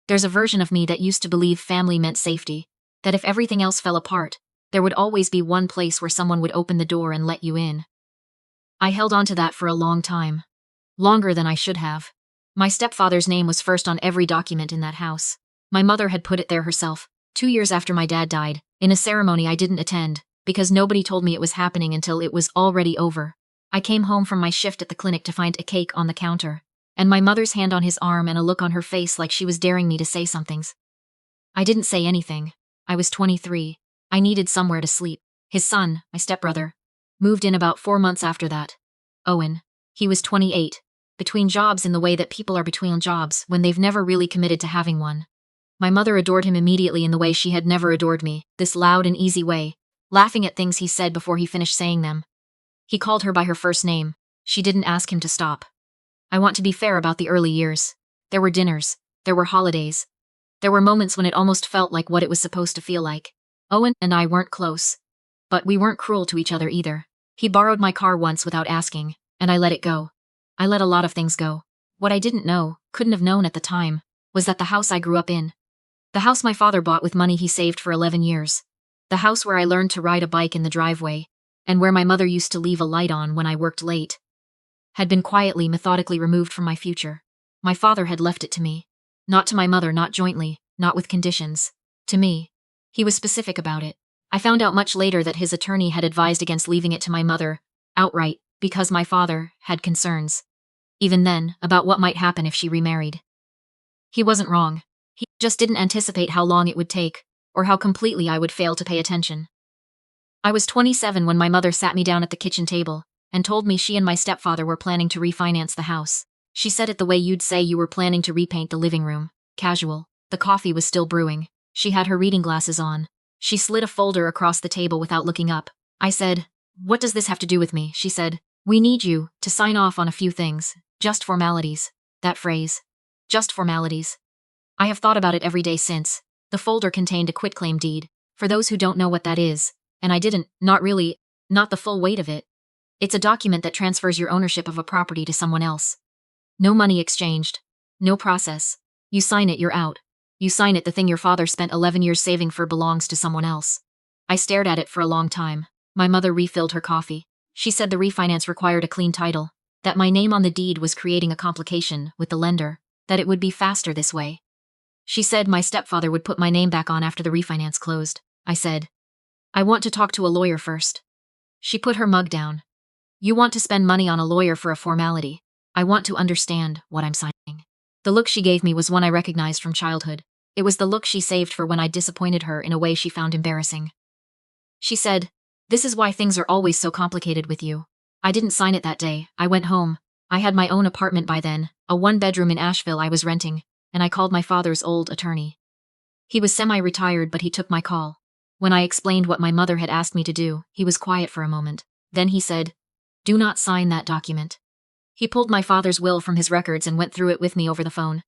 There's a version of me that used to believe family meant safety, that if everything else fell apart, there would always be one place where someone would open the door and let you in. I held on to that for a long time. Longer than I should have. My stepfather's name was first on every document in that house. My mother had put it there herself, 2 years after my dad died, in a ceremony I didn't attend, because nobody told me it was happening until it was already over. I came home from my shift at the clinic to find a cake on the counter, and my mother's hand on his arm and a look on her face like she was daring me to say something. I didn't say anything. I was 23. I needed somewhere to sleep. His son, my stepbrother, moved in about 4 months after that. Owen. He was 28. Between jobs in the way that people are between jobs when they've never really committed to having one. My mother adored him immediately in the way she had never adored me, this loud and easy way, laughing at things he said before he finished saying them. He called her by her first name. She didn't ask him to stop. I want to be fair about the early years. There were dinners. There were holidays. There were moments when it almost felt like what it was supposed to feel like. Owen and I weren't close. But we weren't cruel to each other either. He borrowed my car once without asking, and I let it go. I let a lot of things go. What I didn't know, couldn't have known at the time, was that the house I grew up in, the house my father bought with money he saved for 11 years, the house where I learned to ride a bike in the driveway, and where my mother used to leave a light on when I worked late, had been quietly, methodically removed from my future. My father had left it to me. Not to my mother, not jointly, not with conditions. To me. He was specific about it. I found out much later that his attorney had advised against leaving it to my mother, outright, because my father had concerns. Even then, about what might happen if she remarried. He wasn't wrong. He just didn't anticipate how long it would take, or how completely I would fail to pay attention. I was 27 when my mother sat me down at the kitchen table, and told me she and my stepfather were planning to refinance the house. She said it the way you'd say you were planning to repaint the living room. Casual. The coffee was still brewing. She had her reading glasses on. She slid a folder across the table without looking up. I said, "What does this have to do with me?" She said, "We need you to sign off on a few things. Just formalities." That phrase. Just formalities. I have thought about it every day since. The folder contained a quitclaim deed. For those who don't know what that is, and I didn't, not really, not the full weight of it. It's a document that transfers your ownership of a property to someone else. No money exchanged. No process. You sign it, you're out. You sign it, the thing your father spent 11 years saving for belongs to someone else. I stared at it for a long time. My mother refilled her coffee. She said the refinance required a clean title, that my name on the deed was creating a complication with the lender, that it would be faster this way. She said my stepfather would put my name back on after the refinance closed. I said, "I want to talk to a lawyer first." She put her mug down. "You want to spend money on a lawyer for a formality. I want to understand what I'm signing." The look she gave me was one I recognized from childhood. It was the look she saved for when I disappointed her in a way she found embarrassing. She said, "This is why things are always so complicated with you." I didn't sign it that day. I went home. I had my own apartment by then, a 1-bedroom in Asheville I was renting, and I called my father's old attorney. He was semi-retired, but he took my call. When I explained what my mother had asked me to do, he was quiet for a moment. Then he said, "Do not sign that document." He pulled my father's will from his records and went through it with me over the phone.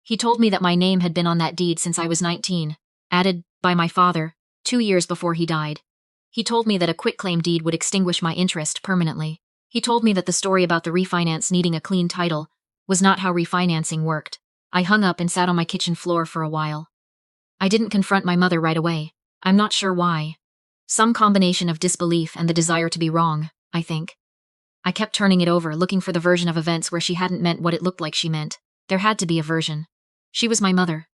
He told me that my name had been on that deed since I was 19, added by my father, 2 years before he died. He told me that a quitclaim deed would extinguish my interest permanently. He told me that the story about the refinance needing a clean title was not how refinancing worked. I hung up and sat on my kitchen floor for a while. I didn't confront my mother right away. I'm not sure why. Some combination of disbelief and the desire to be wrong, I think. I kept turning it over, looking for the version of events where she hadn't meant what it looked like she meant. There had to be a version. She was my mother.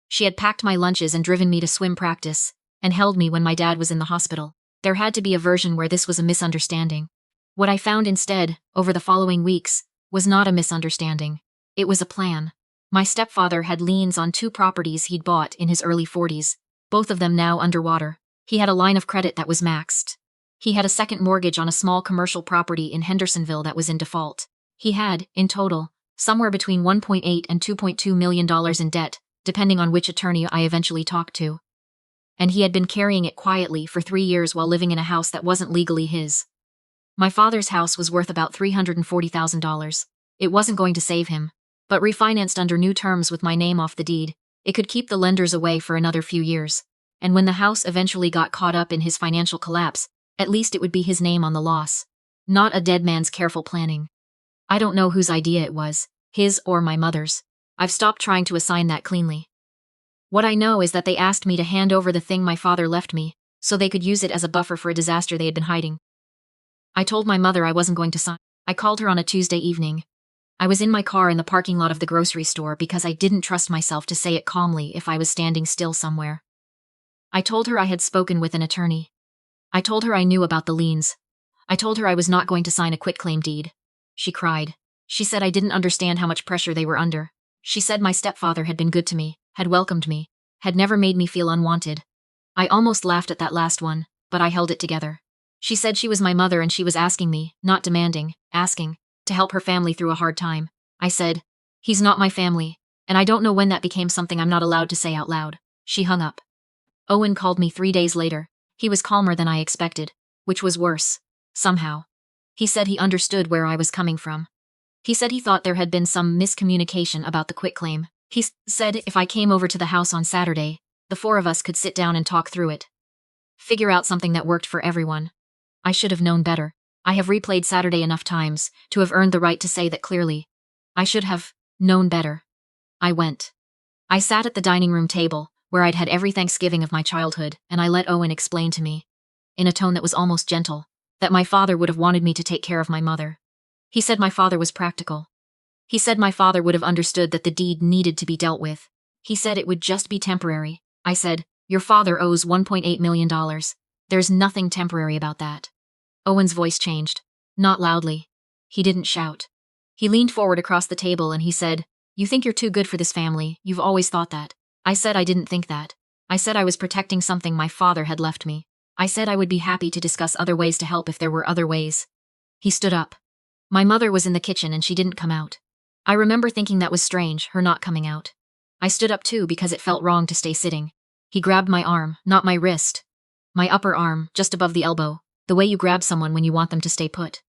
She had packed my lunches and driven me to swim practice, and held me when my dad was in the hospital. There had to be a version where this was a misunderstanding. What I found instead, over the following weeks, was not a misunderstanding. It was a plan. My stepfather had liens on 2 properties he'd bought in his early 40s, both of them now underwater. He had a line of credit that was maxed. He had a second mortgage on a small commercial property in Hendersonville that was in default. He had, in total, somewhere between $1.8 and $2.2 million in debt, depending on which attorney I eventually talked to. And he had been carrying it quietly for 3 years while living in a house that wasn't legally his. My father's house was worth about $340,000. It wasn't going to save him, but refinanced under new terms with my name off the deed, it could keep the lenders away for another few years. And when the house eventually got caught up in his financial collapse, at least it would be his name on the loss. Not a dead man's careful planning. I don't know whose idea it was, his or my mother's. I've stopped trying to assign that cleanly. What I know is that they asked me to hand over the thing my father left me, so they could use it as a buffer for a disaster they had been hiding. I told my mother I wasn't going to sign. I called her on a Tuesday evening. I was in my car in the parking lot of the grocery store because I didn't trust myself to say it calmly if I was standing still somewhere. I told her I had spoken with an attorney. I told her I knew about the liens. I told her I was not going to sign a quitclaim deed. She cried. She said I didn't understand how much pressure they were under. She said my stepfather had been good to me, had welcomed me, had never made me feel unwanted. I almost laughed at that last one, but I held it together. She said she was my mother and she was asking me, not demanding, asking, to help her family through a hard time. I said, he's not my family, and I don't know when that became something I'm not allowed to say out loud. She hung up. Owen called me 3 days later. He was calmer than I expected, which was worse, somehow. He said he understood where I was coming from. He said he thought there had been some miscommunication about the quitclaim. He said if I came over to the house on Saturday, the four of us could sit down and talk through it. Figure out something that worked for everyone. I should have known better. I have replayed Saturday enough times to have earned the right to say that clearly. I should have known better. I went. I sat at the dining room table, where I'd had every Thanksgiving of my childhood, and I let Owen explain to me, in a tone that was almost gentle, that my father would have wanted me to take care of my mother. He said my father was practical. He said my father would have understood that the deed needed to be dealt with. He said it would just be temporary. I said, your father owes $1.8 million. There's nothing temporary about that. Owen's voice changed. Not loudly. He didn't shout. He leaned forward across the table and he said, you think you're too good for this family, you've always thought that. I said I didn't think that. I said I was protecting something my father had left me. I said I would be happy to discuss other ways to help if there were other ways. He stood up. My mother was in the kitchen and she didn't come out. I remember thinking that was strange, her not coming out. I stood up too because it felt wrong to stay sitting. He grabbed my arm, not my wrist. My upper arm, just above the elbow, the way you grab someone when you want them to stay put.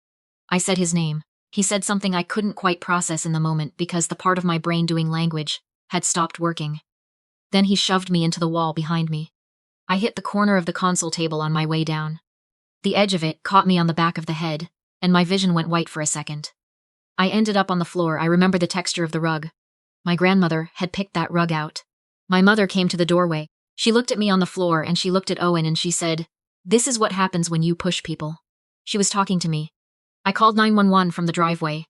I said his name. He said something I couldn't quite process in the moment because the part of my brain doing language had stopped working. Then he shoved me into the wall behind me. I hit the corner of the console table on my way down. The edge of it caught me on the back of the head, and my vision went white for a second. I ended up on the floor. I remember the texture of the rug. My grandmother had picked that rug out. My mother came to the doorway. She looked at me on the floor and she looked at Owen and she said, this is what happens when you push people. She was talking to me. I called 911 from the driveway.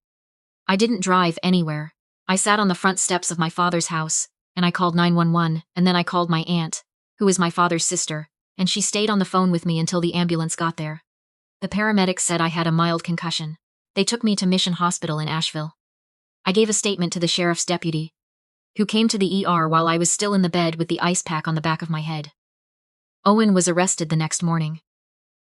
I didn't drive anywhere. I sat on the front steps of my father's house, and I called 911, and then I called my aunt, who is my father's sister, and she stayed on the phone with me until the ambulance got there. The paramedics said I had a mild concussion. They took me to Mission Hospital in Asheville. I gave a statement to the sheriff's deputy, who came to the ER while I was still in the bed with the ice pack on the back of my head. Owen was arrested the next morning.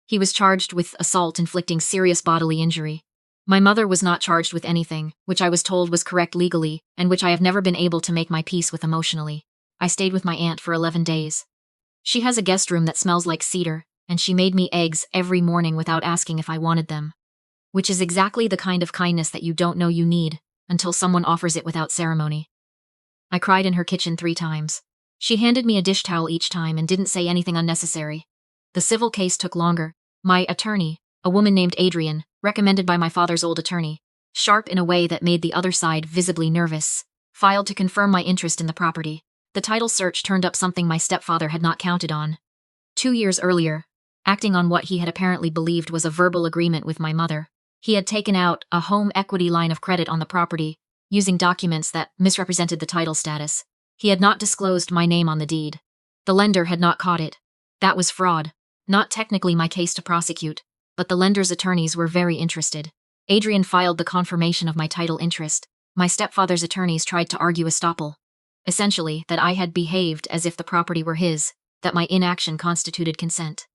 He was charged with assault inflicting serious bodily injury. My mother was not charged with anything, which I was told was correct legally, and which I have never been able to make my peace with emotionally. I stayed with my aunt for 11 days. She has a guest room that smells like cedar, and she made me eggs every morning without asking if I wanted them. Which is exactly the kind of kindness that you don't know you need, until someone offers it without ceremony. I cried in her kitchen 3 times. She handed me a dish towel each time and didn't say anything unnecessary. The civil case took longer. My attorney, a woman named Adrian, recommended by my father's old attorney, sharp in a way that made the other side visibly nervous, filed to confirm my interest in the property. The title search turned up something my stepfather had not counted on. 2 years earlier, acting on what he had apparently believed was a verbal agreement with my mother, he had taken out a home equity line of credit on the property, using documents that misrepresented the title status. He had not disclosed my name on the deed. The lender had not caught it. That was fraud. Not technically my case to prosecute, but the lender's attorneys were very interested. Adrian filed the confirmation of my title interest. My stepfather's attorneys tried to argue estoppel. Essentially, that I had behaved as if the property were his, that my inaction constituted consent.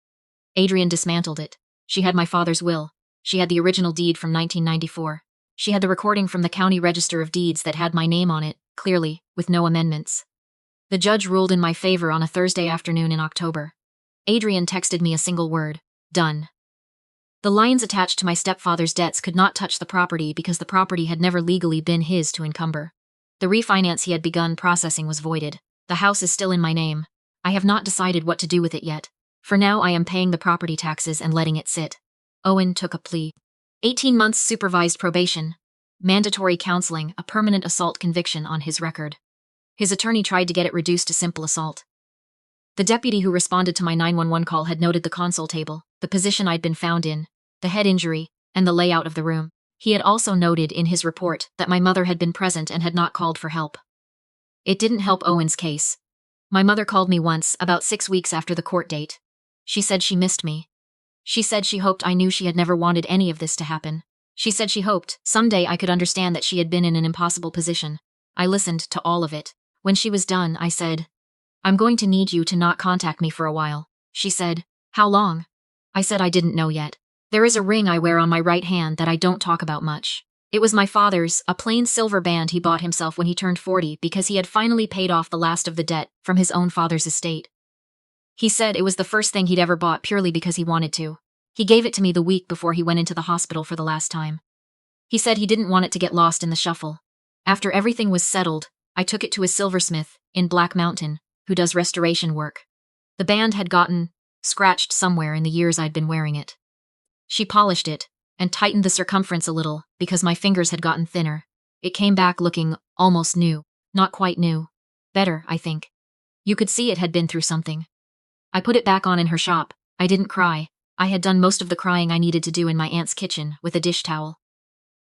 Adrian dismantled it. She had my father's will. She had the original deed from 1994. She had the recording from the county register of deeds that had my name on it, clearly, with no amendments. The judge ruled in my favor on a Thursday afternoon in October. Adrian texted me a single word: done. The lines attached to my stepfather's debts could not touch the property because the property had never legally been his to encumber. The refinance he had begun processing was voided. The house is still in my name. I have not decided what to do with it yet. For now I am paying the property taxes and letting it sit. Owen took a plea. 18 months supervised probation. mandatory counseling, a permanent assault conviction on his record. His attorney tried to get it reduced to simple assault. The deputy who responded to my 911 call had noted the console table, the position I'd been found in, the head injury, and the layout of the room. He had also noted in his report that my mother had been present and had not called for help. It didn't help Owen's case. My mother called me once, about 6 weeks after the court date. She said she missed me. She said she hoped I knew she had never wanted any of this to happen. She said she hoped someday I could understand that she had been in an impossible position. I listened to all of it. When she was done, I said, "I'm going to need you to not contact me for a while." She said, "How long?" I said I didn't know yet. There is a ring I wear on my right hand that I don't talk about much. It was my father's, a plain silver band he bought himself when he turned 40 because he had finally paid off the last of the debt from his own father's estate. He said it was the first thing he'd ever bought purely because he wanted to. He gave it to me the week before he went into the hospital for the last time. He said he didn't want it to get lost in the shuffle. After everything was settled, I took it to a silversmith in Black Mountain who does restoration work. The band had gotten scratched somewhere in the years I'd been wearing it. She polished it and tightened the circumference a little because my fingers had gotten thinner. It came back looking almost new. Not quite new. Better, I think. You could see it had been through something. I put it back on in her shop. I didn't cry. I had done most of the crying I needed to do in my aunt's kitchen with a dish towel.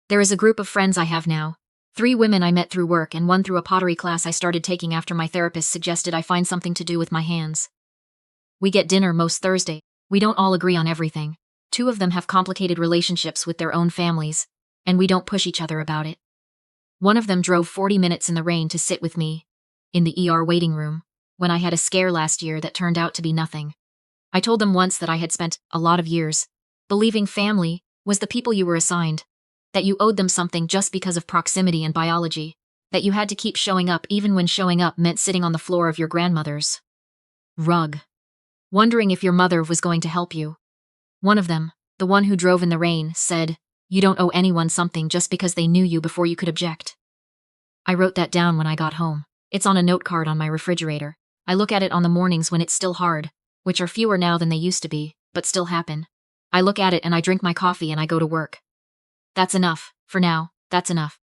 There is a group of friends I have now. 3 women I met through work and 1 through a pottery class I started taking after my therapist suggested I find something to do with my hands. We get dinner most Thursday. We don't all agree on everything. 2 of them have complicated relationships with their own families, and we don't push each other about it. One of them drove 40 minutes in the rain to sit with me in the ER waiting room when I had a scare last year that turned out to be nothing. I told them once that I had spent a lot of years believing family was the people you were assigned, that you owed them something just because of proximity and biology, that you had to keep showing up even when showing up meant sitting on the floor of your grandmother's rug, wondering if your mother was going to help you. One of them, the one who drove in the rain, said, "You don't owe anyone something just because they knew you before you could object." I wrote that down when I got home. It's on a note card on my refrigerator. I look at it on the mornings when it's still hard, which are fewer now than they used to be, but still happen. I look at it and I drink my coffee and I go to work. That's enough. For now, that's enough.